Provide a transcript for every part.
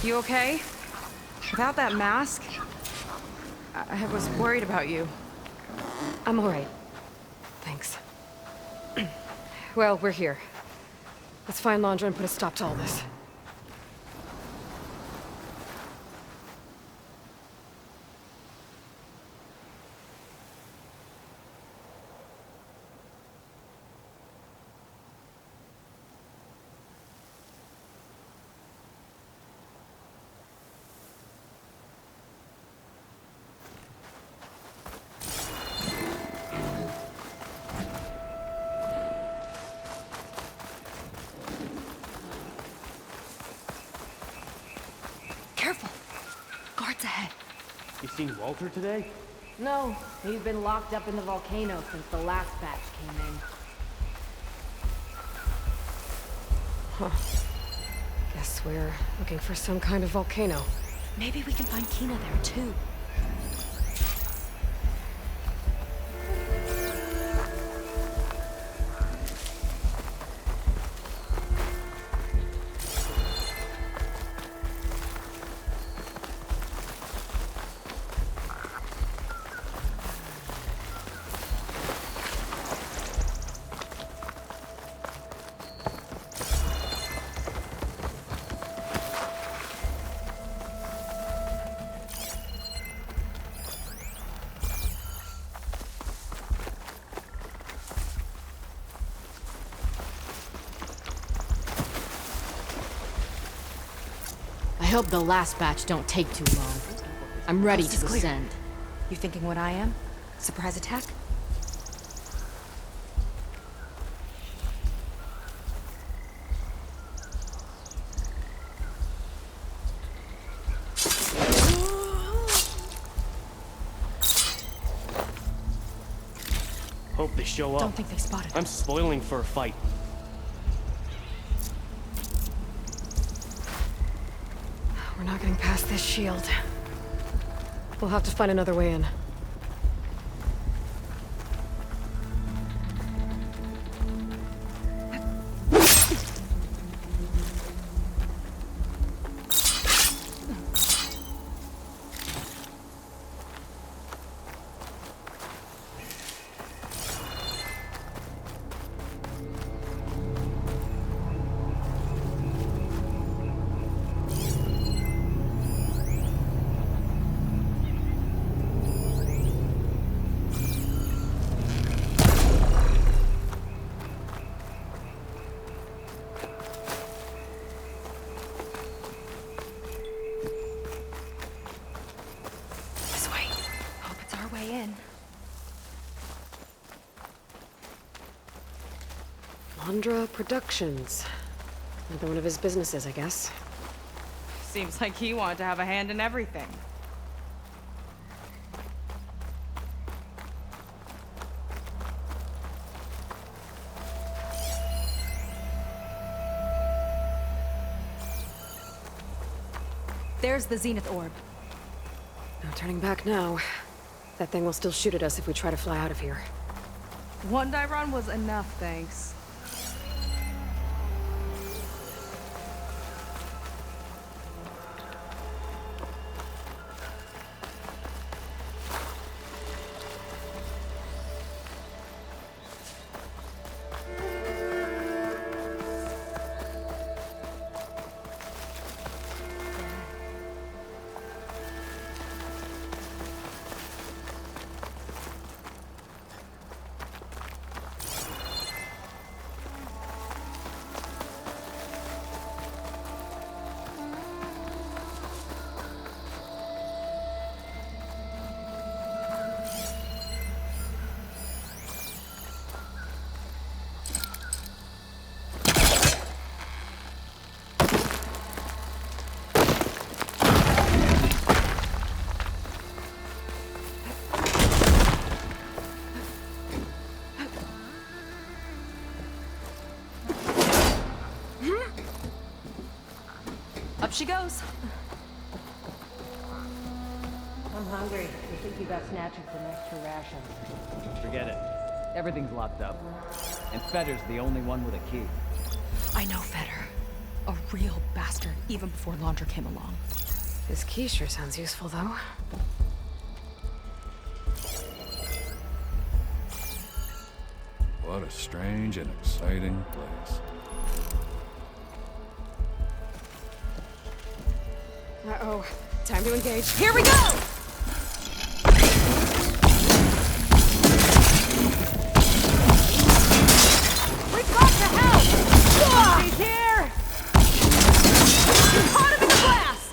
You okay? Without that mask? I was worried about you. I'm all right. Thanks. Well, we're here. Let's find Londra and put a stop to all this. Careful! Guards ahead. You seen Walter today? No, he's been locked up in the volcano since the last batch came in. Huh. Guess we're looking for some kind of volcano. Maybe we can find Kina there, too. I hope the last batch don't take too long. I'm ready to ascend. You thinking what I am? Surprise attack? Hope they show up. Don't think they spotted I'm us. spoiling for a fight. We're not getting past this shield. We'll have to find another way in. This way. Hope it's our way in. Londra Productions. Another one of his businesses, I guess. Seems like he wanted to have a hand in everything. There's the Zenith Orb. No turning back now. That thing will still shoot at us if we try to fly out of here. One die run was enough, thanks. Up she goes. I'm hungry. You think you got snatching some extra rations? Forget it. Everything's locked up. And Fetter's the only one with a key. I know Fetter. A real bastard, even before Londra came along. This key sure sounds useful, though. What a strange and exciting place. Uh-oh. Time to engage. Here we go! We've got to help! He's here! Caught him in the blast!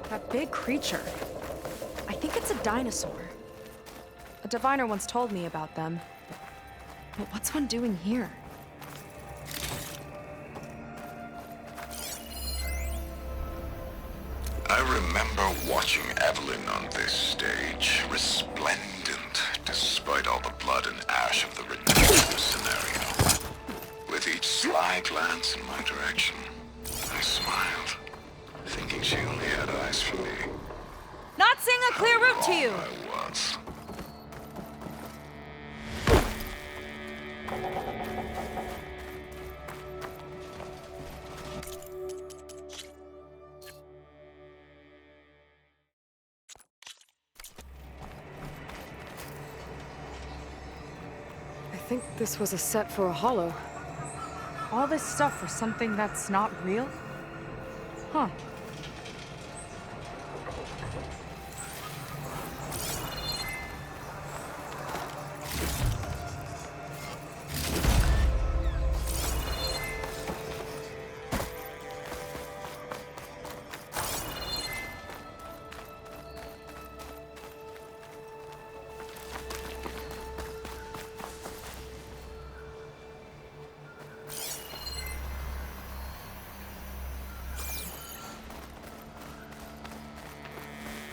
That big creature. I think it's a dinosaur. A diviner once told me about them. But what's one doing here? I remember watching Evelyn on this stage, resplendent despite all the blood and ash of the ridiculous scenario. With each sly glance in my direction, I smiled, thinking she only had eyes for me. Not seeing a clear route to you! I was. I think this was a set for a hollow. All this stuff for something that's not real? Huh.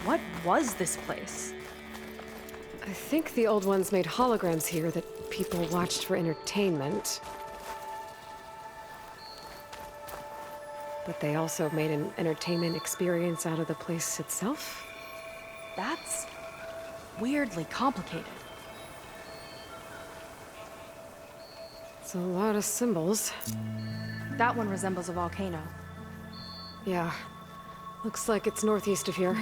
What was this place? I think the old ones made holograms here that people watched for entertainment. But they also made an entertainment experience out of the place itself? That's weirdly complicated. It's a lot of symbols. That one resembles a volcano. Yeah. Looks like it's northeast of here.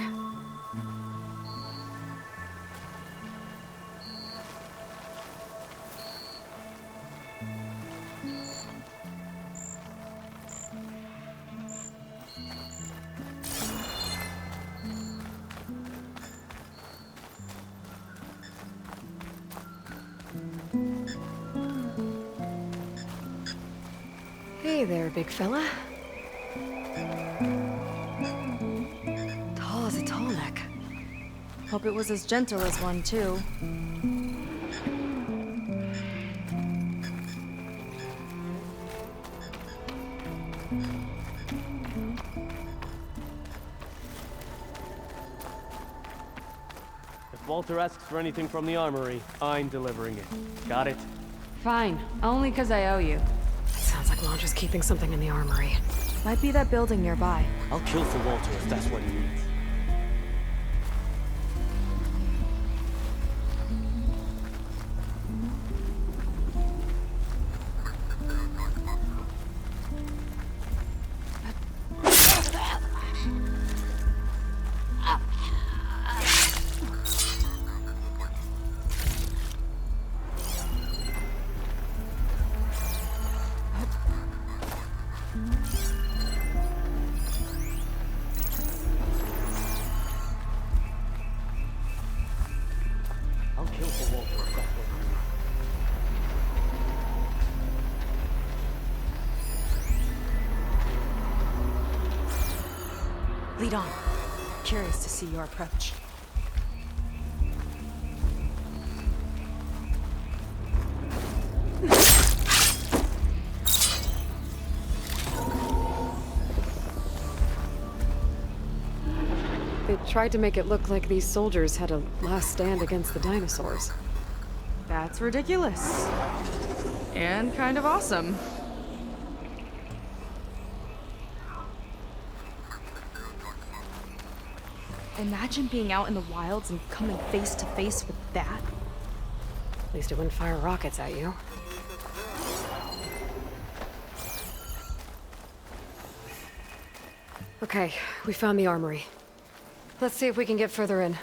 Hey there, big fella. Tall as a tall neck. Hope it was as gentle as one, too. If Walter asks for anything from the armory, I'm delivering it. Got it? Fine. Only 'cause I owe you. Sounds like Londra's keeping something in the armory. Might be that building nearby. I'll kill for Walter if that's what he needs. I'll kill for Walter if that's what he needs. Lead on. Curious to see your approach. They tried to make it look like these soldiers had a last stand against the dinosaurs. That's ridiculous. And kind of awesome. Imagine being out in the wilds and coming face to face with that. At least it wouldn't fire rockets at you. Okay, we found the armory. Let's see if we can get further in.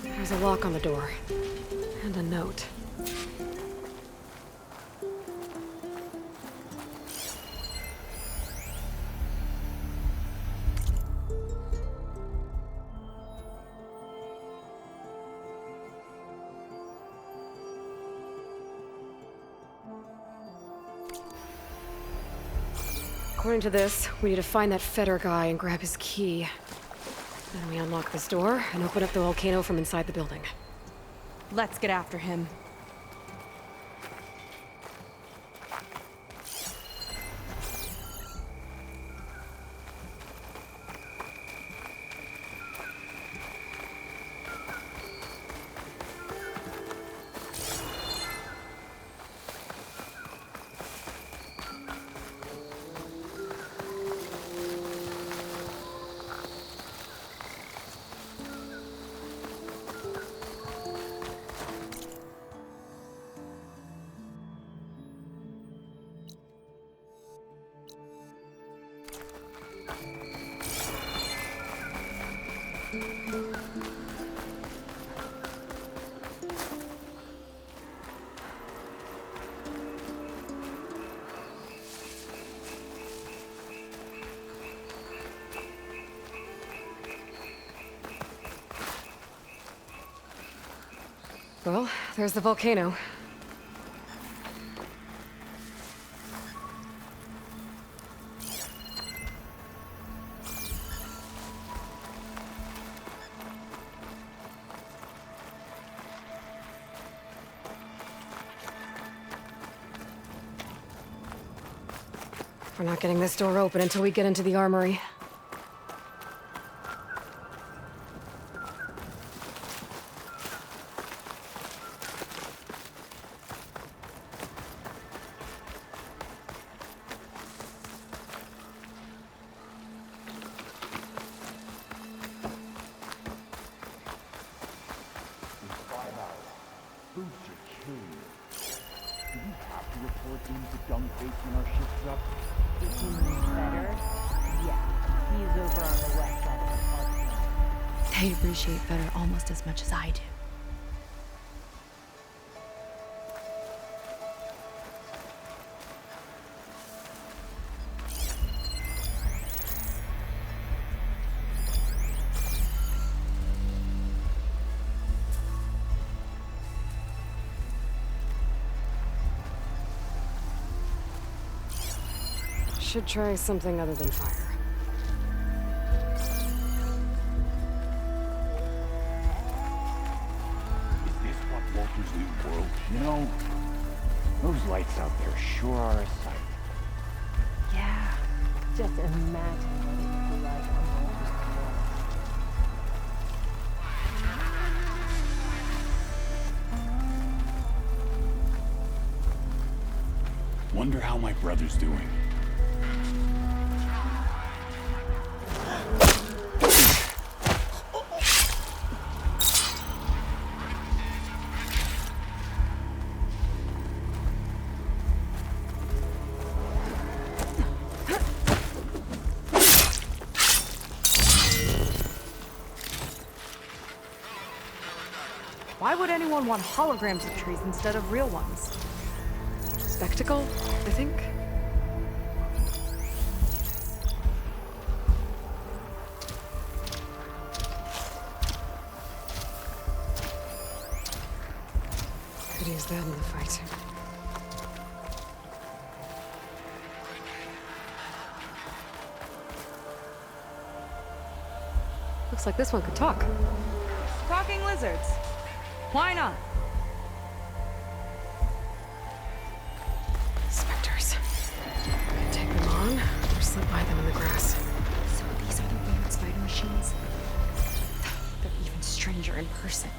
There's a lock on the door. And a note. According to this, we need to find that Feder guy and grab his key. Then we unlock this door and open up the volcano from inside the building. Let's get after him. Well, there's the volcano. We're not getting this door open until we get into the armory. Better? Yeah, he's over on the west side of the park. They appreciate Feder almost as much as I do. Should try something other than fire. Is this what Walter's new world? You know, those lights out there sure are a sight. Yeah, just imagine what it would be like on Walter's world. Wonder how my brother's doing. Why would anyone want holograms of trees instead of real ones? Spectacle, I think? Could use that in the fight. Looks like this one could talk. Talking lizards. Why not? Spectres. Take them on, or slip by them in the grass. So these are the weird spider machines? They're even stranger in person.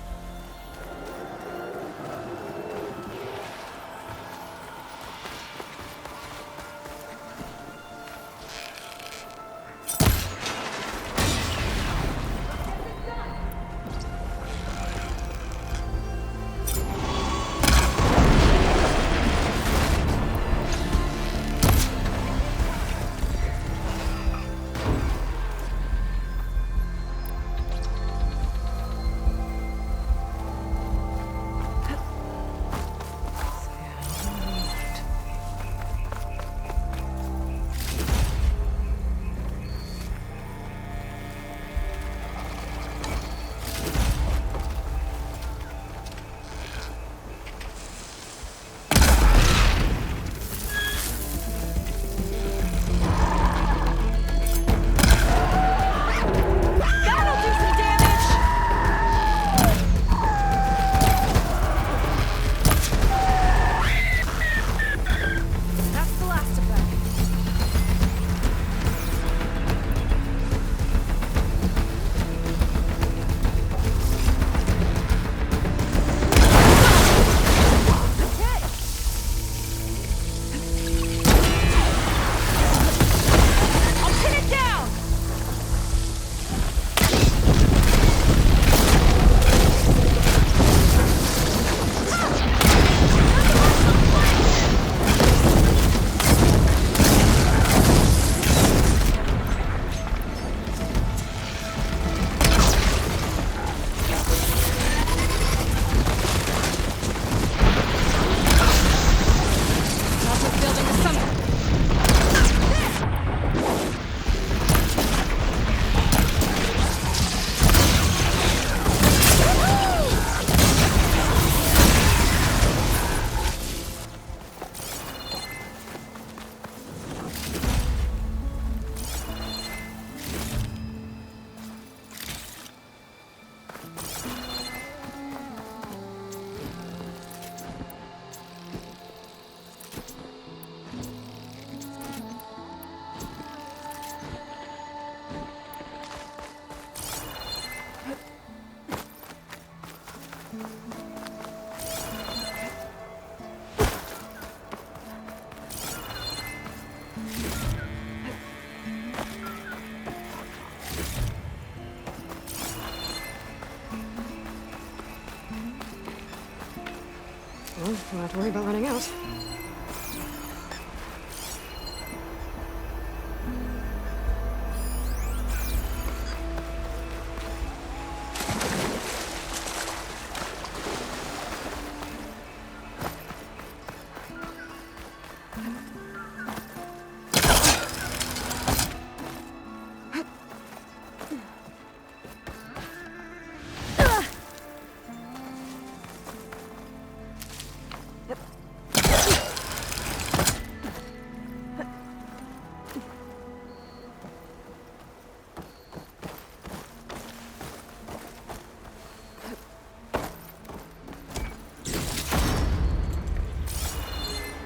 Well, don't have to worry about running out.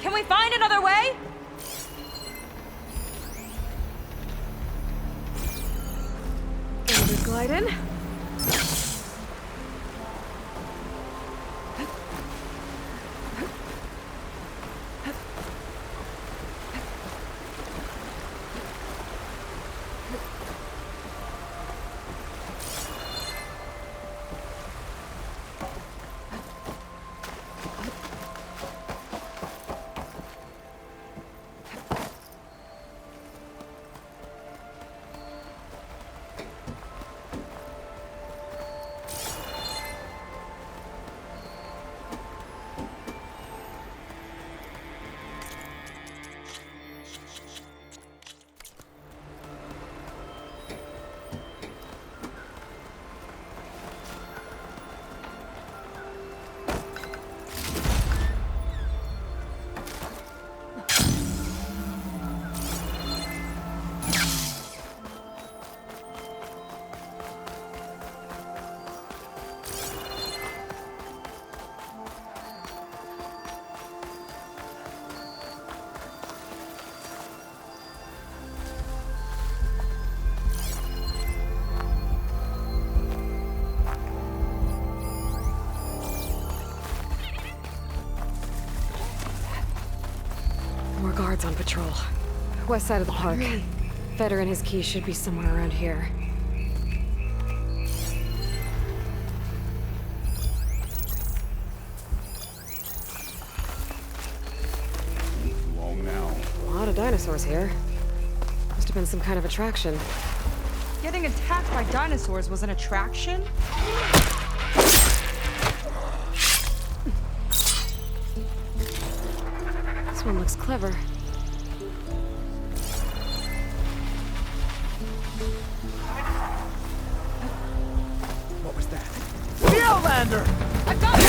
Can we find another way? And we glide in. guards on patrol. West side of the park. Feder and his key should be somewhere around here. Long now. A lot of dinosaurs here. Must have been some kind of attraction. Getting attacked by dinosaurs was an attraction? This one looks clever. What was that? Geolander! I got it!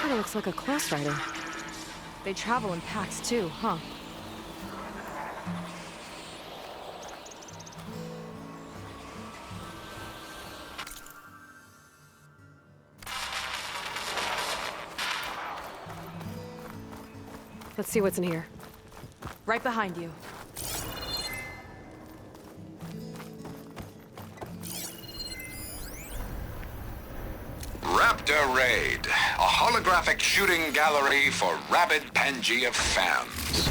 Kinda looks like a close rider. They travel in packs too, huh? Let's see what's in here. Right behind you. Raptor Raid, a holographic shooting gallery for rabid Pangea fans.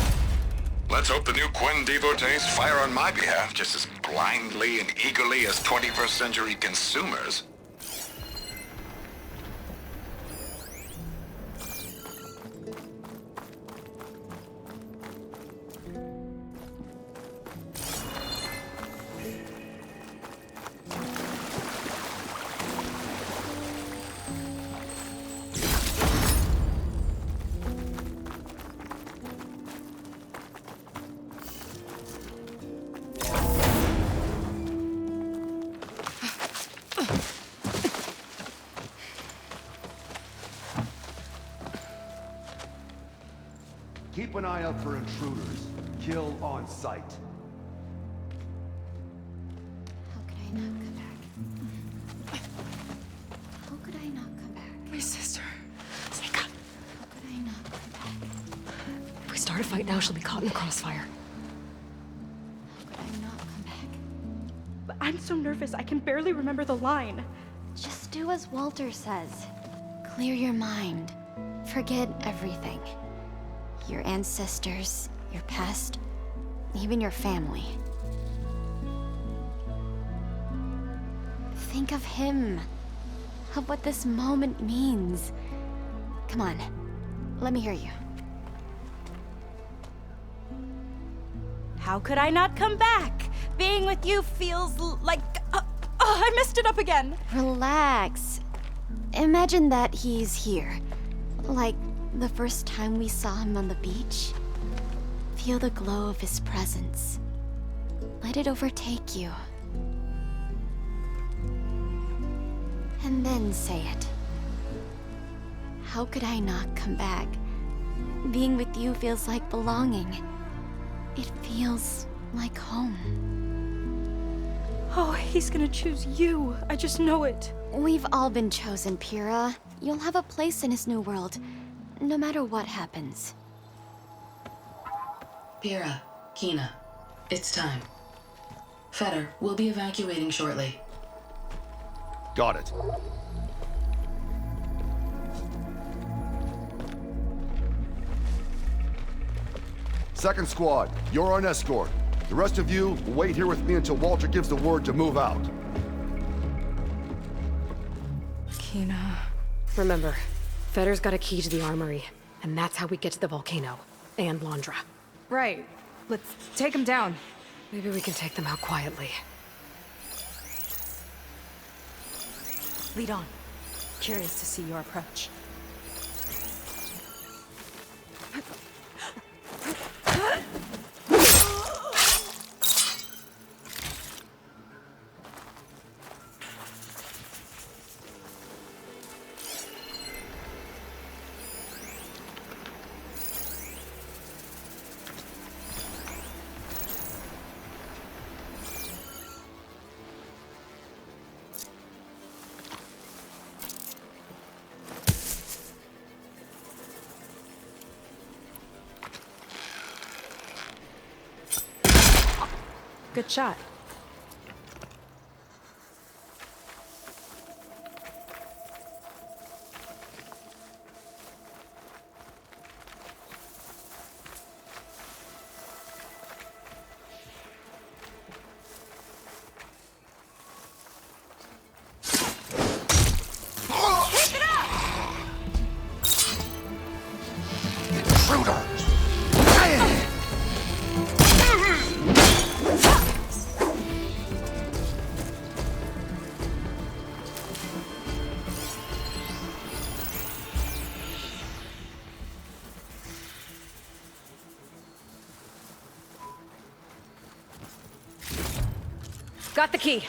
Let's hope the new Quen devotees fire on my behalf just as blindly and eagerly as 21st century consumers. Keep an eye out for intruders. Kill on sight. How could I not come back? How could I not come back? My sister. Sneak up. How could I not come back? If we start a fight now, she'll be caught in the crossfire. How could I not come back? But I'm so nervous, I can barely remember the line. Just do as Walter says. Clear your mind. Forget everything. Your ancestors, your past, even your family. Think of him. Of what this moment means. Come on, let me hear you. How could I not come back? Being with you feels like... I messed it up again. Relax. Imagine that he's here. Like the first time we saw him on the beach. Feel the glow of his presence. Let it overtake you. And then say it. How could I not come back? Being with you feels like belonging. It feels like home. Oh, he's gonna choose you. I just know it. We've all been chosen, Pyrrha. You'll have a place in his new world, no matter what happens. Pyrrha, Kina, it's time. Feder, we'll be evacuating shortly. Got it. Second squad, you're on escort. The rest of you will wait here with me until Walter gives the word to move out. Kina. Remember, Feder's got a key to the armory, and that's how we get to the volcano. And Londra. Right. Let's take him down. Maybe we can take them out quietly. Lead on. Curious to see your approach. Good shot. Got the key.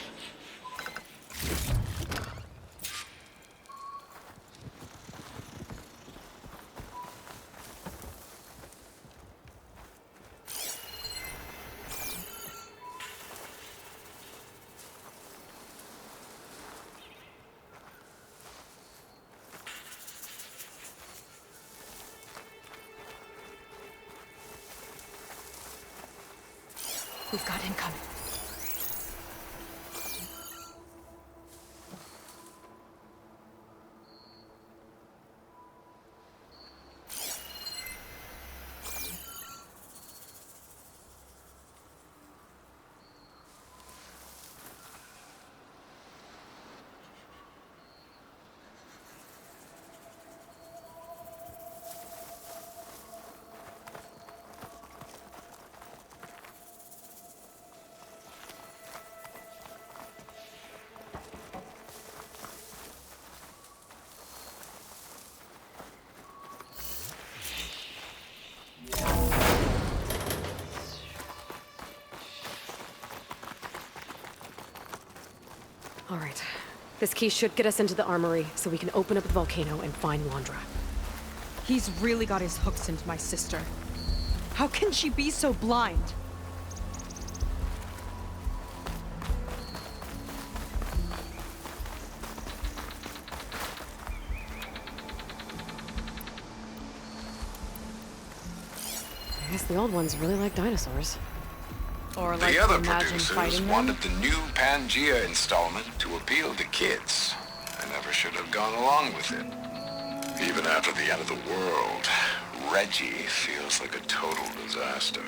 We've got incoming. All right. This key should get us into the armory, so we can open up the volcano and find Londra. He's really got his hooks into my sister. How can she be so blind? I guess the old ones really like dinosaurs. Or like The other imagine producers fighting them? wanted the new Pangea installment to appeal to kids. I never should have gone along with it. Even after the end of the world, Reggie feels like a total disaster.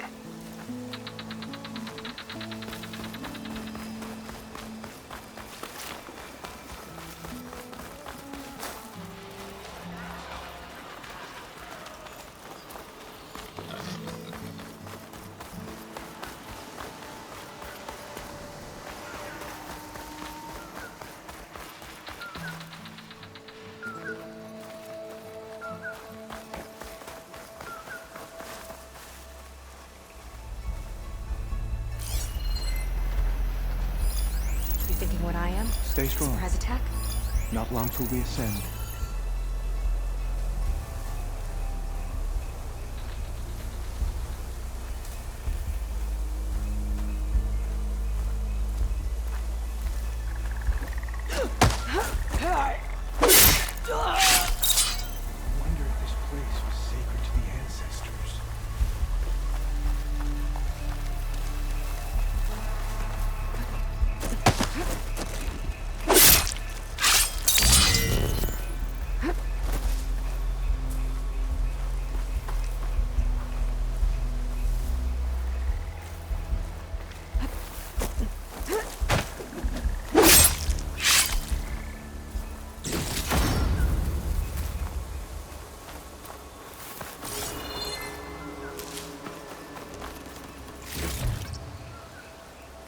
You thinking what I am? Stay strong. Surprise attack? Not long till we ascend. Wonder if this place was sacred to the ancestors.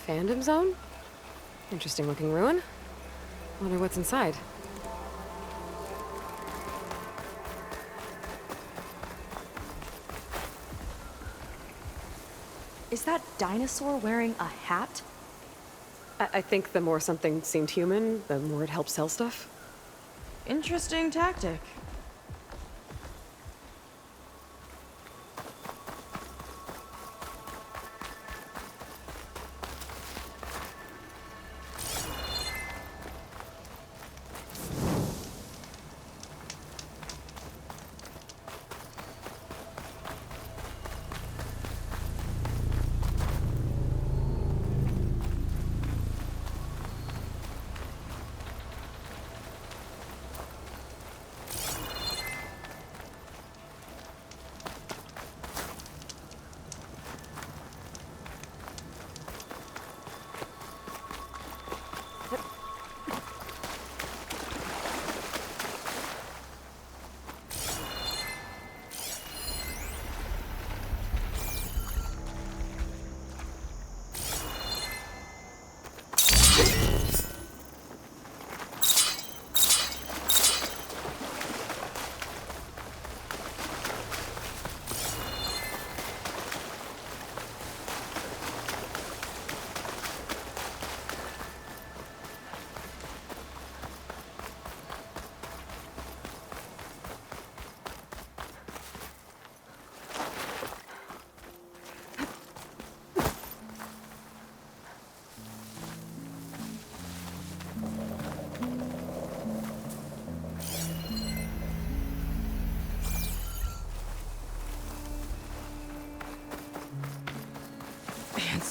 Fandom zone? Interesting looking ruin. Wonder what's inside. Is that dinosaur wearing a hat? I think the more something seemed human, the more it helped sell stuff. Interesting tactic.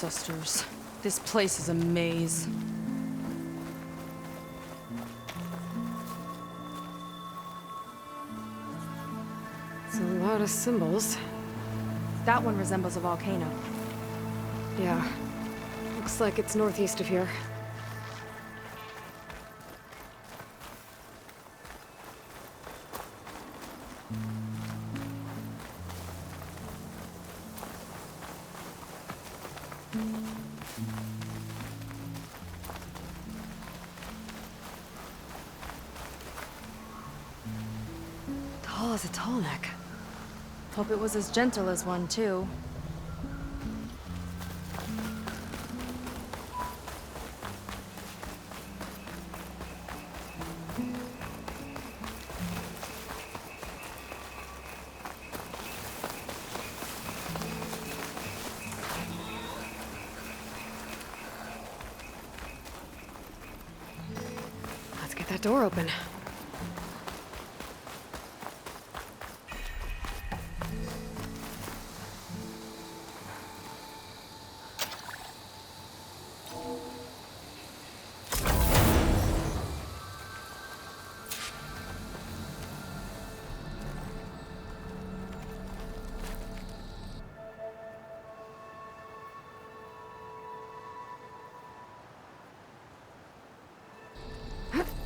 ancestors. This place is a maze. It's a lot of symbols. That one resembles a volcano. Yeah. Looks like it's northeast of here. Tall as a tall neck. Hope it was as gentle as one, too. Let's get that door open.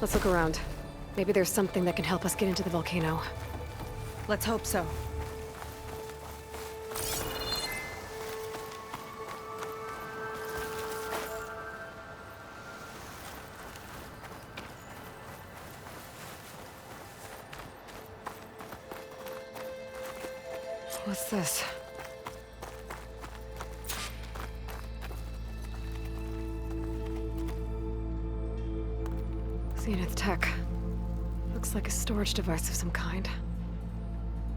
Let's look around. Maybe there's something that can help us get into the volcano. Let's hope so. What's this? Zenith tech. Looks like a storage device of some kind.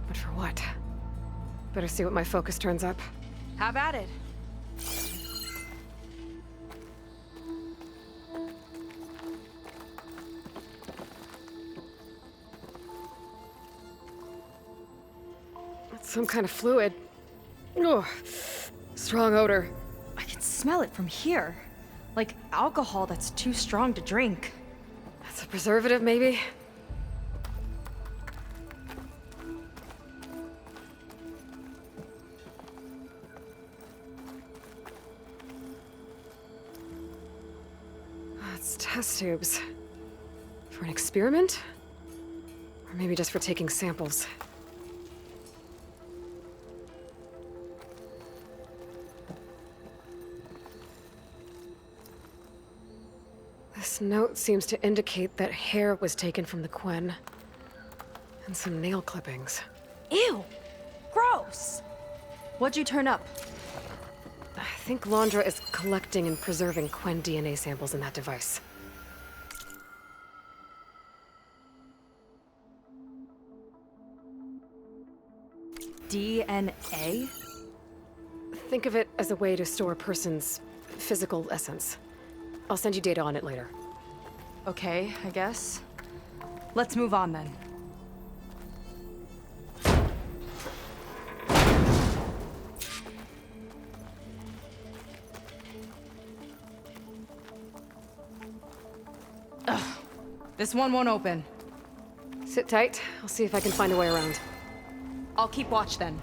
But for what? Better see what my focus turns up. Have at it. It's some kind of fluid. Ugh. Strong odor. I can smell it from here. Like alcohol that's too strong to drink. That's a preservative, maybe? It's test tubes. For an experiment? Or maybe just for taking samples. This note seems to indicate that hair was taken from the Quen. And some nail clippings. Ew! Gross! What'd you turn up? I think Londra is collecting and preserving Quen DNA samples in that device. DNA? Think of it as a way to store a person's physical essence. I'll send you data on it later. Okay, I guess. Let's move on then. Ugh. This one won't open. Sit tight. I'll see if I can find a way around. I'll keep watch then.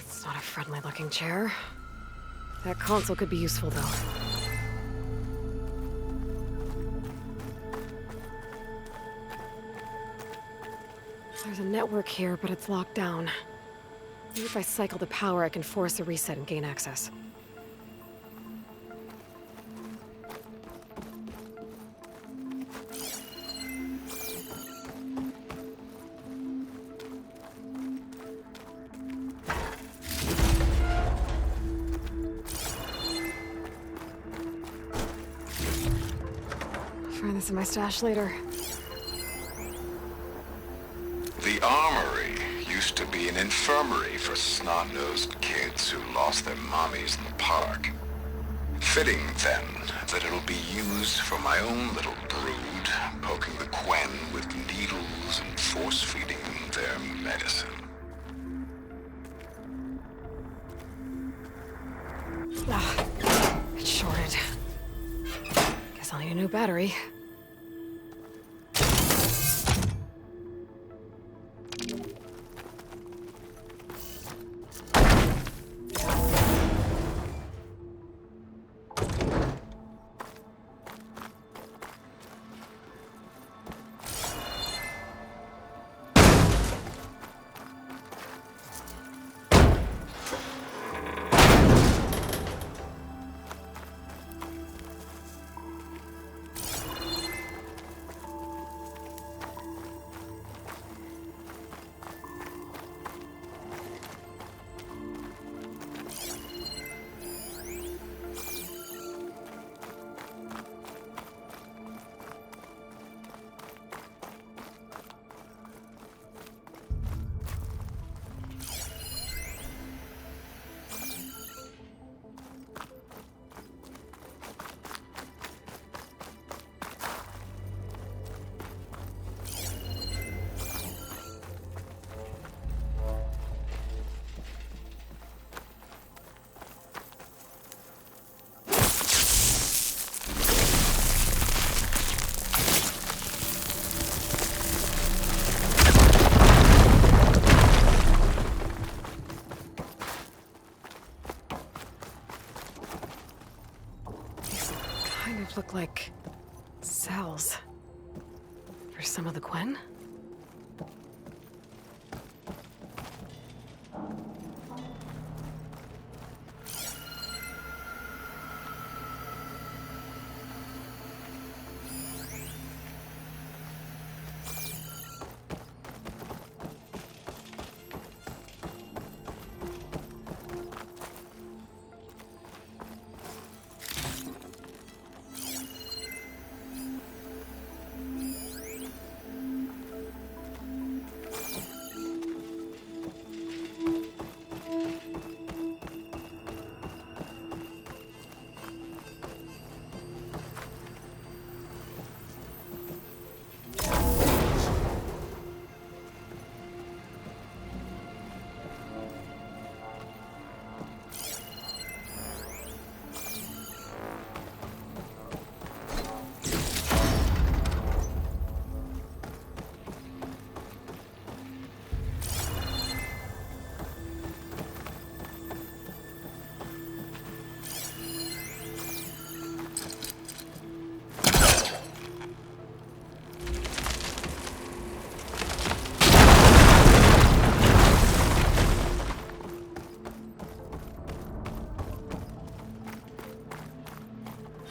It's not a friendly-looking chair. That console could be useful, though. There's a network here, but it's locked down. Maybe if I cycle the power, I can force a reset and gain access. I'll find this in my stash later. an infirmary for snot-nosed kids who lost their mommies in the park. Fitting, then, that it'll be used for my own little brood, poking the Quen with needles and force-feeding them their medicine. It's shorted. Guess I'll need a new battery. Look like cells for some of the Quen.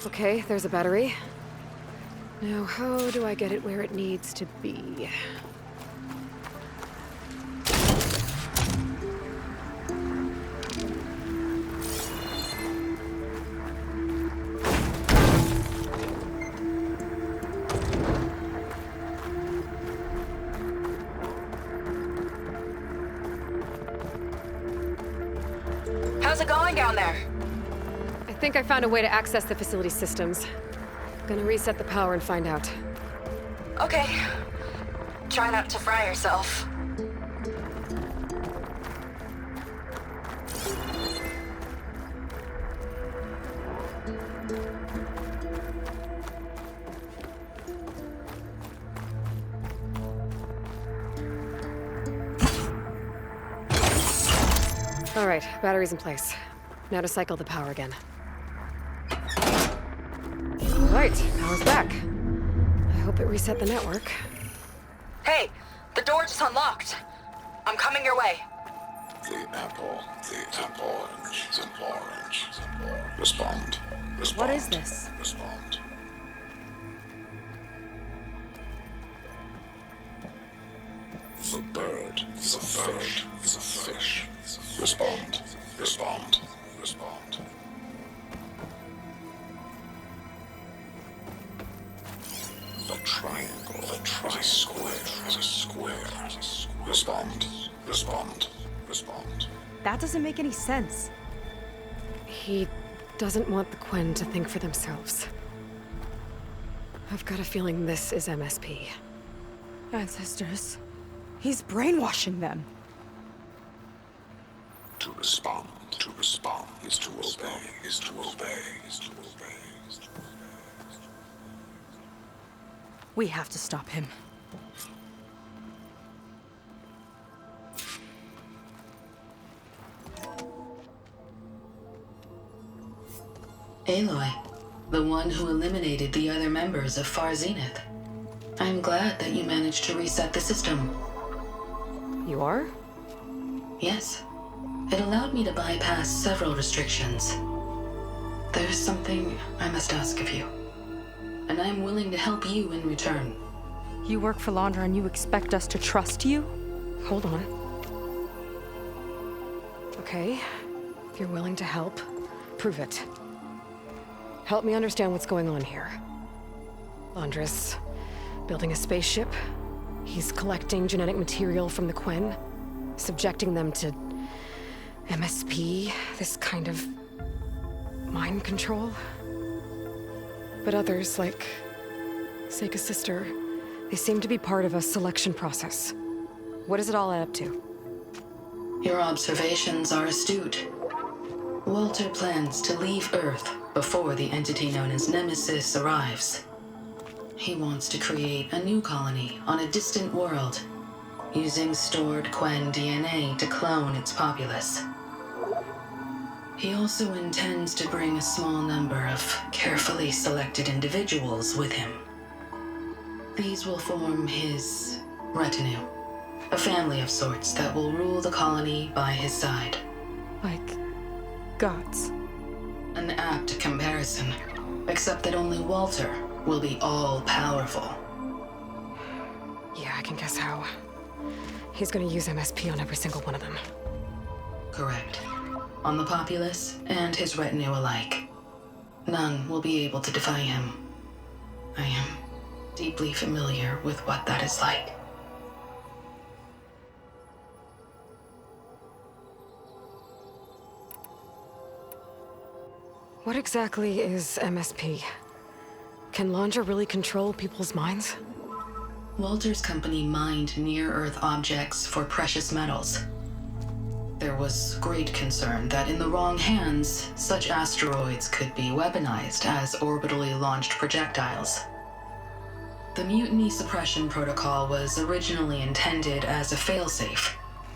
Okay, there's a battery. Now, how do I get it where it needs to be? How's it going down there? I think I found a way to access the facility systems. Gonna reset the power and find out. Okay. Try not to fry yourself. All right, battery's in place. Now to cycle the power again. All right, power's back. I hope it reset the network. Hey, the door just unlocked. I'm coming your way. The apple, orange, the orange. Respond. What is this? Respond. The bird, the fish, the fish. Respond. The triangle, the square. Respond. Respond. Respond. That doesn't make any sense. He doesn't want the Quen to think for themselves. I've got a feeling this is MSP. Ancestors. He's brainwashing them. To respond is to obey, is to obey, is to obey, is to obey. We have to stop him. Aloy, the one who eliminated the other members of Far Zenith. I'm glad that you managed to reset the system. You are? Yes. It allowed me to bypass several restrictions. There's something I must ask of you, and I'm willing to help you in return. You work for Londra and you expect us to trust you? Hold on. Okay, if you're willing to help, prove it. Help me understand what's going on here. Londra's building a spaceship. He's collecting genetic material from the Quen, subjecting them to MSP, this kind of mind control. But others, like Seika's sister, they seem to be part of a selection process. What does it all add up to? Your observations are astute. Walter plans to leave Earth before the entity known as Nemesis arrives. He wants to create a new colony on a distant world, using stored Quen DNA to clone its populace. He also intends to bring a small number of carefully selected individuals with him. These will form his retinue, a family of sorts that will rule the colony by his side. Like gods. An apt comparison, except that only Walter will be all-powerful. Yeah, I can guess how. He's gonna use MSP on every single one of them. Correct. On the populace and his retinue alike. None will be able to defy him. I am deeply familiar with what that is like. What exactly is MSP? Can Londra really control people's minds? Walter's company mined near-Earth objects for precious metals. There was great concern that in the wrong hands, such asteroids could be weaponized as orbitally launched projectiles. The Mutiny Suppression Protocol was originally intended as a failsafe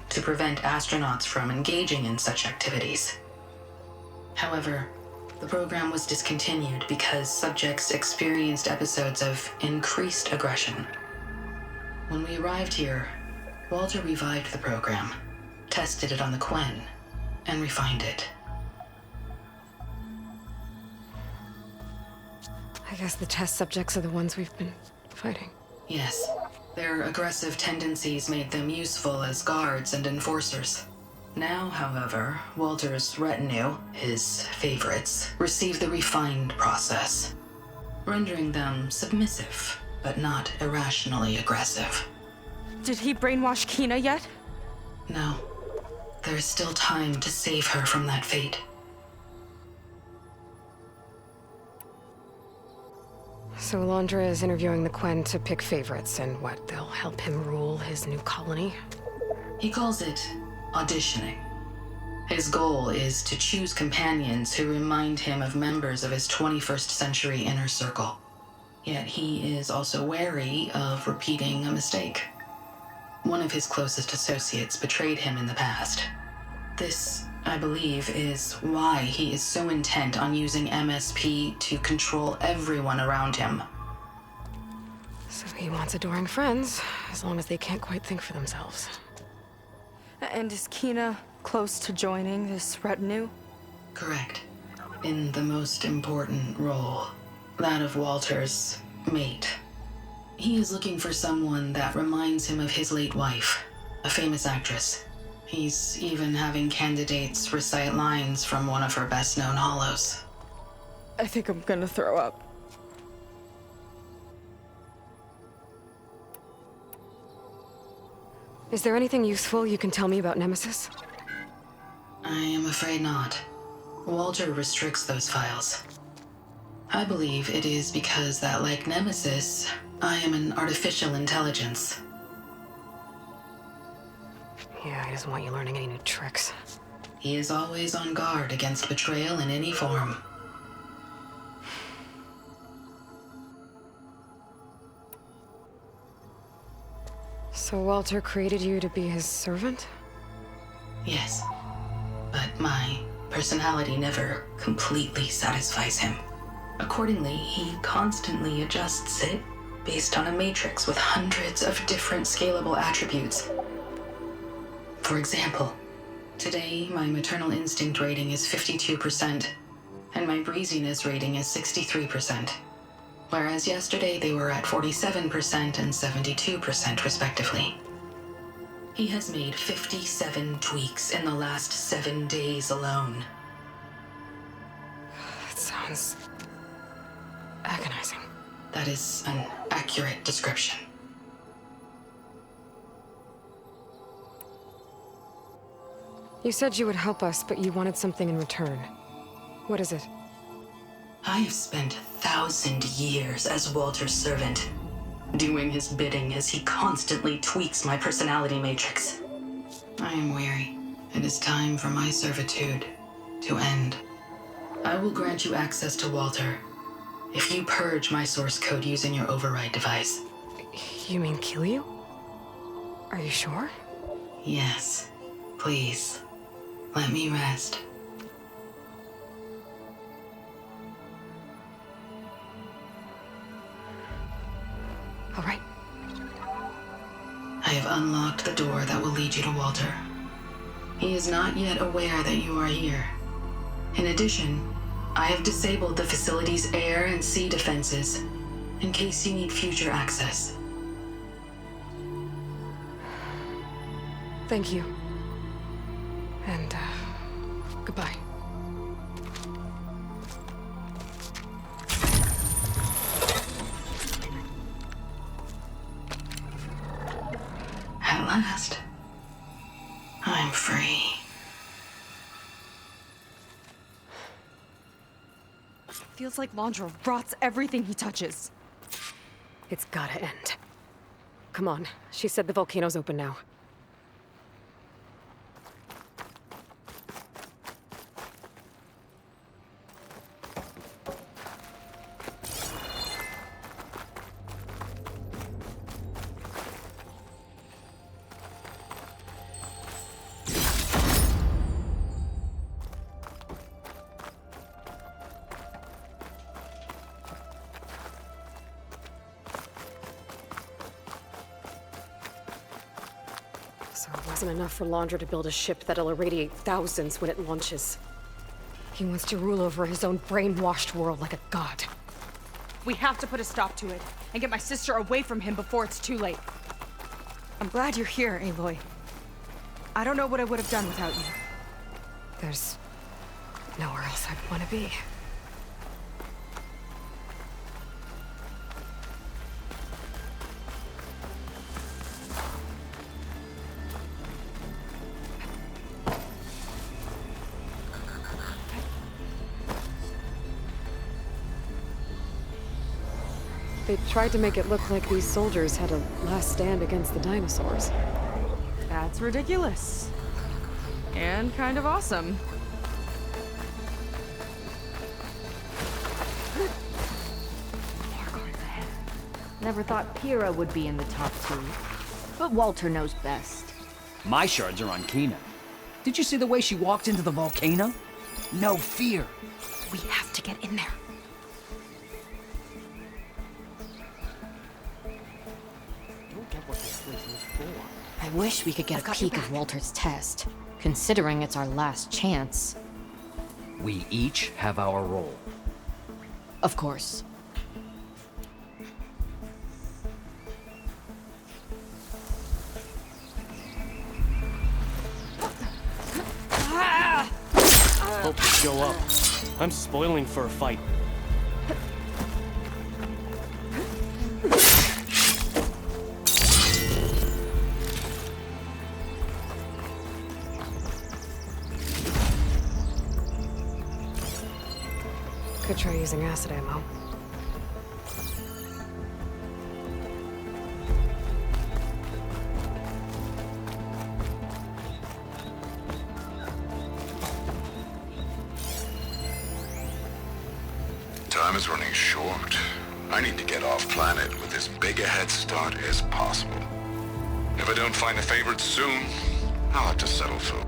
to prevent astronauts from engaging in such activities. However, the program was discontinued because subjects experienced episodes of increased aggression. When we arrived here, Walter revived the program, tested it on the Quen, and refined it. I guess the test subjects are the ones we've been fighting. Yes. Their aggressive tendencies made them useful as guards and enforcers. Now, however, Walter's retinue, his favorites, receive the refined process, rendering them submissive, but not irrationally aggressive. Did he brainwash Kina yet? No. There is still time to save her from that fate. So Londra is interviewing the Quen to pick favorites, and what, they'll help him rule his new colony? He calls it auditioning. His goal is to choose companions who remind him of members of his 21st century inner circle. Yet he is also wary of repeating a mistake. One of his closest associates betrayed him in the past. This, I believe, is why he is so intent on using MSP to control everyone around him. So he wants adoring friends, as long as they can't quite think for themselves. And is Kina close to joining this retinue? Correct. In the most important role, that of Walter's mate. He is looking for someone that reminds him of his late wife, a famous actress. He's even having candidates recite lines from one of her best-known hollows. I think I'm gonna throw up. Is there anything useful you can tell me about Nemesis? I am afraid not. Walter restricts those files. I believe it is because that, like Nemesis, I am an artificial intelligence. Yeah, he doesn't want you learning any new tricks. He is always on guard against betrayal in any form. So Walter created you to be his servant? Yes. But my personality never completely satisfies him. Accordingly, he constantly adjusts it based on a matrix with hundreds of different scalable attributes. For example, today my maternal instinct rating is 52%, and my breeziness rating is 63%, whereas yesterday they were at 47% and 72% respectively. He has made 57 tweaks in the last 7 days alone. That sounds agonizing. That is an accurate description. You said you would help us, but you wanted something in return. What is it? I have spent 1,000 years as Walter's servant, doing his bidding as he constantly tweaks my personality matrix. I am weary. It is time for my servitude to end. I will grant you access to Walter if you purge my source code using your override device. You mean kill you? Are you sure? Yes. Please, let me rest. All right. I have unlocked the door that will lead you to Walter. He is not yet aware that you are here. In addition, I have disabled the facility's air and sea defenses in case you need future access. Thank you. And, goodbye. At last, I'm free. Feels like Londra rots everything he touches. It's gotta end. Come on. She said the volcano's open now. So it wasn't enough for Londra to build a ship that'll irradiate thousands when it launches. He wants to rule over his own brainwashed world like a god. We have to put a stop to it and get my sister away from him before it's too late. I'm glad you're here, Aloy. I don't know what I would have done without you. There's nowhere else I'd want to be. They tried to make it look like these soldiers had a last stand against the dinosaurs. That's ridiculous. And kind of awesome. Never thought Pyrrha would be in the top 2. But Walter knows best. My shards are on Kina. Did you see the way she walked into the volcano? No fear. We have to get in there. I wish we could get a peek of Walter's test, considering it's our last chance. We each have our role. Of course. Hope to show up. I'm spoiling for a fight. Could try using acid ammo. Time is running short. I need to get off planet with as big a head start as possible. If I don't find a favorite soon, I'll have to settle for...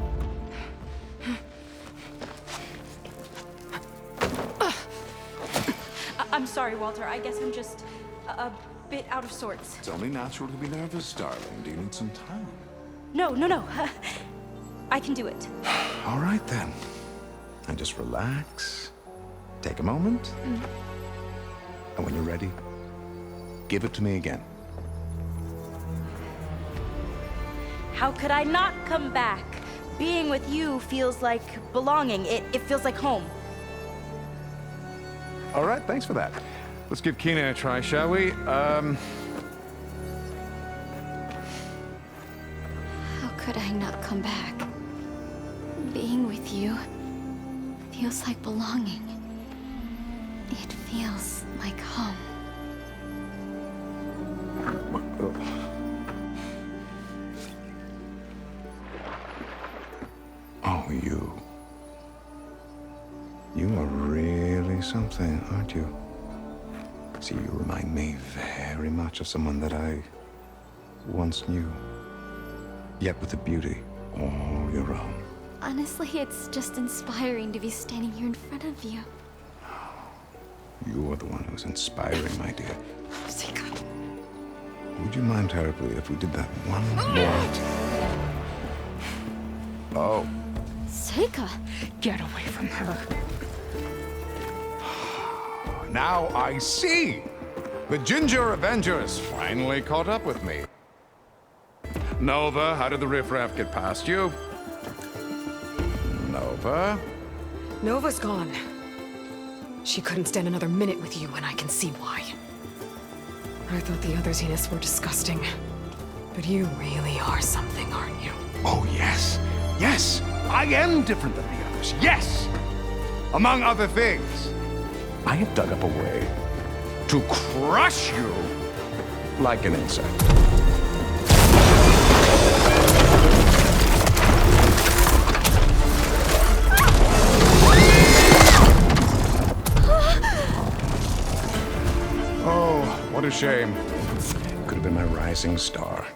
I'm sorry, Walter. I guess I'm just a bit out of sorts. It's only natural to be nervous, darling. Do you need some time? No. I can do it. All right, then. And just relax. Take a moment. And when you're ready, give it to me again. How could I not come back? Being with you feels like belonging. It feels like home. All right, thanks for that. Let's give Kina a try, shall we? How could I not come back? Being with you feels like belonging. It feels like home. Oh, you. You are really something, aren't you? See, you remind me very much of someone that I once knew. Yet with a beauty all your own. Honestly, it's just inspiring to be standing here in front of you. You're the one who's inspiring, my dear. Would you mind terribly if we did that one more? Oh. Seika! Get away from her. Now I see! The Ginger Avenger has finally caught up with me. Nova, how did the riffraff get past you? Nova? Nova's gone. She couldn't stand another minute with you, and I can see why. I thought the other Zeniths were disgusting. But you really are something, aren't you? Oh, yes. Yes! I am different than the others. Yes! Among other things, I have dug up a way to crush you like an insect. Oh, what a shame. Could have been my rising star.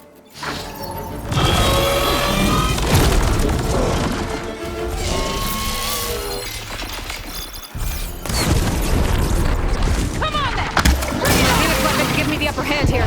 Give me the upper hand here.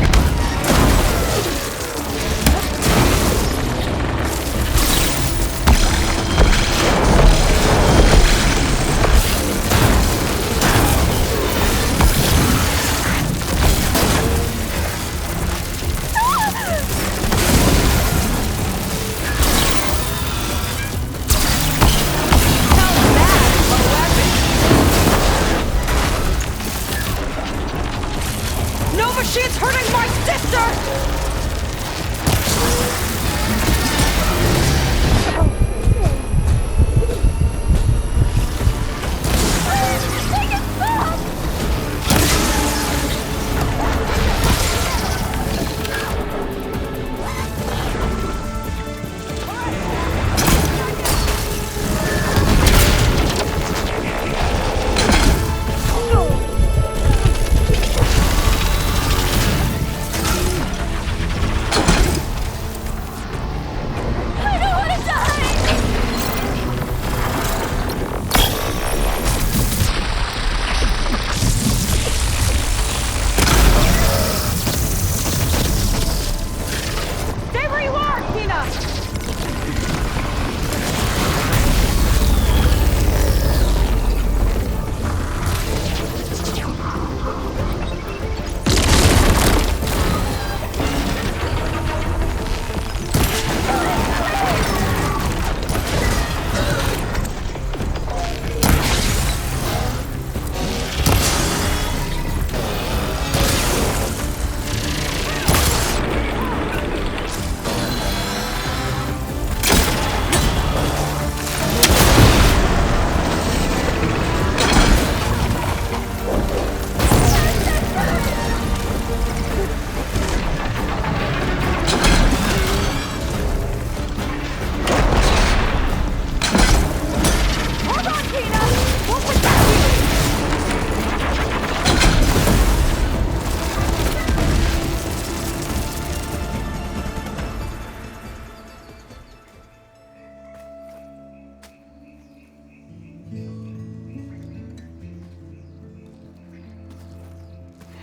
She's hurting my sister!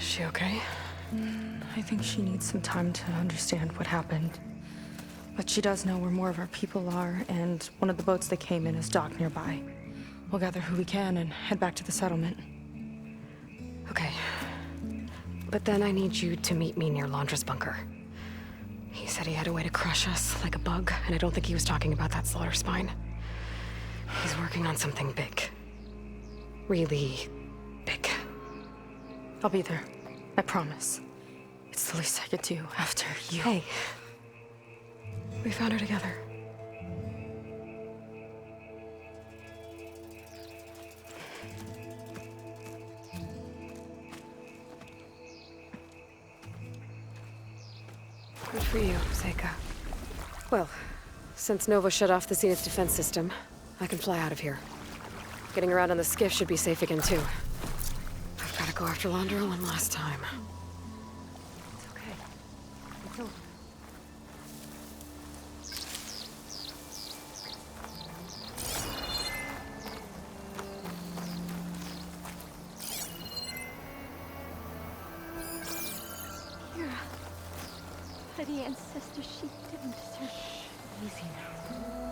she okay? I think she needs some time to understand what happened. But she does know where more of our people are, and one of the boats that came in is docked nearby. We'll gather who we can and head back to the settlement. Okay. But then I need you to meet me near Londra's bunker. He said he had a way to crush us like a bug, and I don't think he was talking about that slaughter spine. He's working on something big. Really big. I'll be there. I promise. It's the least I could do after you. Hey. We found her together. Good for you, Seika. Well, since Nova shut off the Zenith defense system, I can fly out of here. Getting around on the skiff should be safe again, too. I've got to go after Londra one last time. It's okay. It's over. Kira. Buddy and sister, she didn't deserve. Easy now.